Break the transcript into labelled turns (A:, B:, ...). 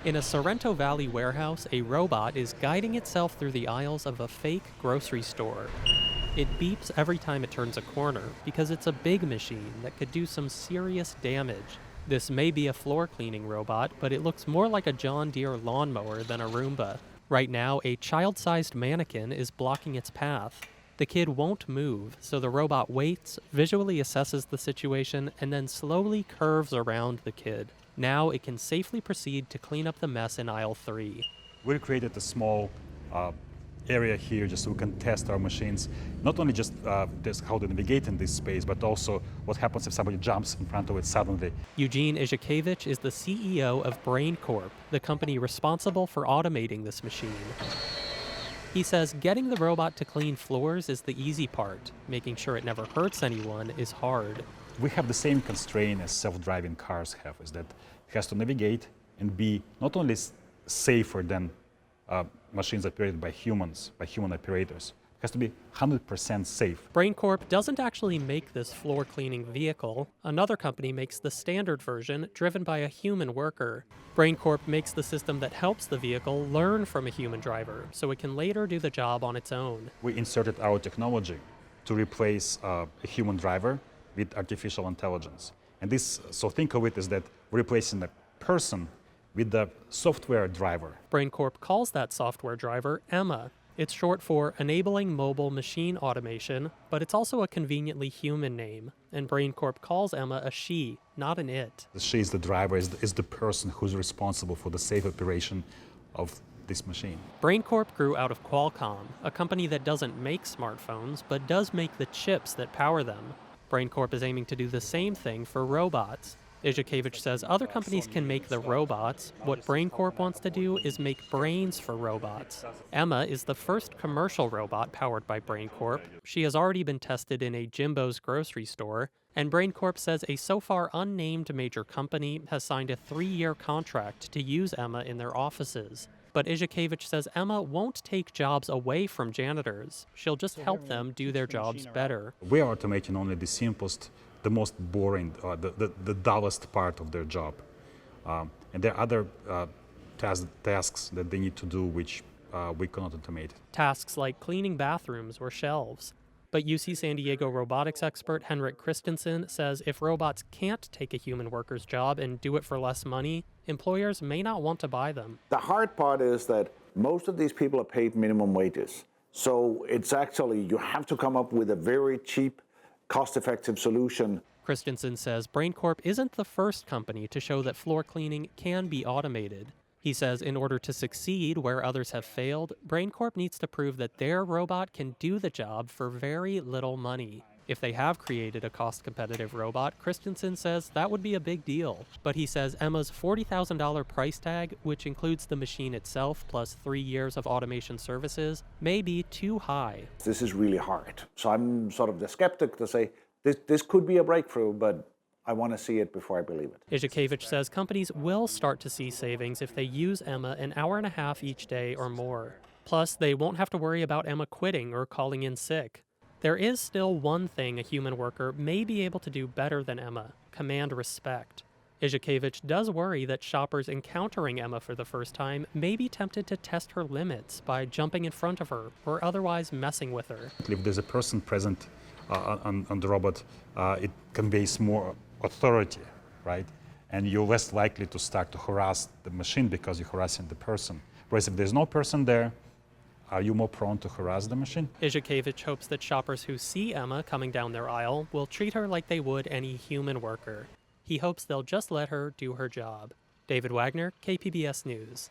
A: In a Sorrento Valley warehouse, a robot is guiding itself through the aisles of a fake grocery store. It beeps every time it turns a corner because it's a big machine that could do some serious damage. This may be a floor cleaning robot, but it looks more like a John Deere lawnmower than a Roomba. Right now, a child-sized mannequin is blocking its path. The kid won't move, so the robot waits, visually assesses the situation, and then slowly curves around the kid. Now it can safely proceed to clean up the mess in aisle 3.
B: We created a small area here just so we can test our machines, not only just test how to navigate in this space, but also what happens if somebody jumps in front of it suddenly.
A: Eugene Izhikevich is the CEO of Brain Corp, the company responsible for automating this machine. He says getting the robot to clean floors is the easy part. Making sure it never hurts anyone is hard.
B: We have the same constraint as self-driving cars have, is that it has to navigate and be not only safer than machines operated by humans, by human operators. It has to be 100% safe.
A: Brain Corp doesn't actually make this floor cleaning vehicle. Another company makes the standard version, driven by a human worker. Brain Corp makes the system that helps the vehicle learn from a human driver, so it can later do the job on its own.
B: We inserted our technology to replace a human driver with artificial intelligence. And this, so think of it as that we're replacing a person with the software driver.
A: Brain Corp calls that software driver Emma. It's short for Enabling Mobile Machine Automation, but it's also a conveniently human name. And Brain Corp calls Emma a she, not an it.
B: She is the driver, is the person who's responsible for the safe operation of this machine.
A: Brain Corp grew out of Qualcomm, a company that doesn't make smartphones, but does make the chips that power them. Brain Corp is aiming to do the same thing for robots. Izhikevich says other companies can make the robots. What Brain Corp wants to do is make brains for robots. Emma is the first commercial robot powered by Brain Corp. She has already been tested in a Jimbo's grocery store, and Brain Corp says a so far unnamed major company has signed a 3-year contract to use Emma in their offices. But Izhikevich says Emma won't take jobs away from janitors. She'll just help them do their jobs better.
B: We are automating only the simplest, the most boring, the dullest part of their job. And there are other tasks that they need to do which we cannot automate.
A: Tasks like cleaning bathrooms or shelves. But UC San Diego robotics expert Henrik Christensen says if robots can't take a human worker's job and do it for less money, employers may not want to buy them.
C: The hard part is that most of these people are paid minimum wages. So it's actually, you have to come up with a very cheap, cost-effective solution.
A: Christensen says Brain Corp isn't the first company to show that floor cleaning can be automated. He says in order to succeed where others have failed, Brain Corp needs to prove that their robot can do the job for very little money. If they have created a cost-competitive robot, Christensen says that would be a big deal. But he says Emma's $40,000 price tag, which includes the machine itself plus 3 years of automation services, may be too high.
C: This is really hard. So I'm sort of the skeptic to say this could be a breakthrough, but I want to see it before I believe it.
A: Izhikevich says companies will start to see savings if they use Emma an hour and a half each day or more. Plus, they won't have to worry about Emma quitting or calling in sick. There is still one thing a human worker may be able to do better than Emma: command respect. Izhikevich does worry that shoppers encountering Emma for the first time may be tempted to test her limits by jumping in front of her or otherwise messing with her.
B: If there's a person present on the robot, it conveys more authority, right? And you're less likely to start to harass the machine because you're harassing the person. Whereas if there's no person there, are you more prone to harass the machine?
A: Izhikevich hopes that shoppers who see Emma coming down their aisle will treat her like they would any human worker. He hopes they'll just let her do her job. David Wagner, KPBS News.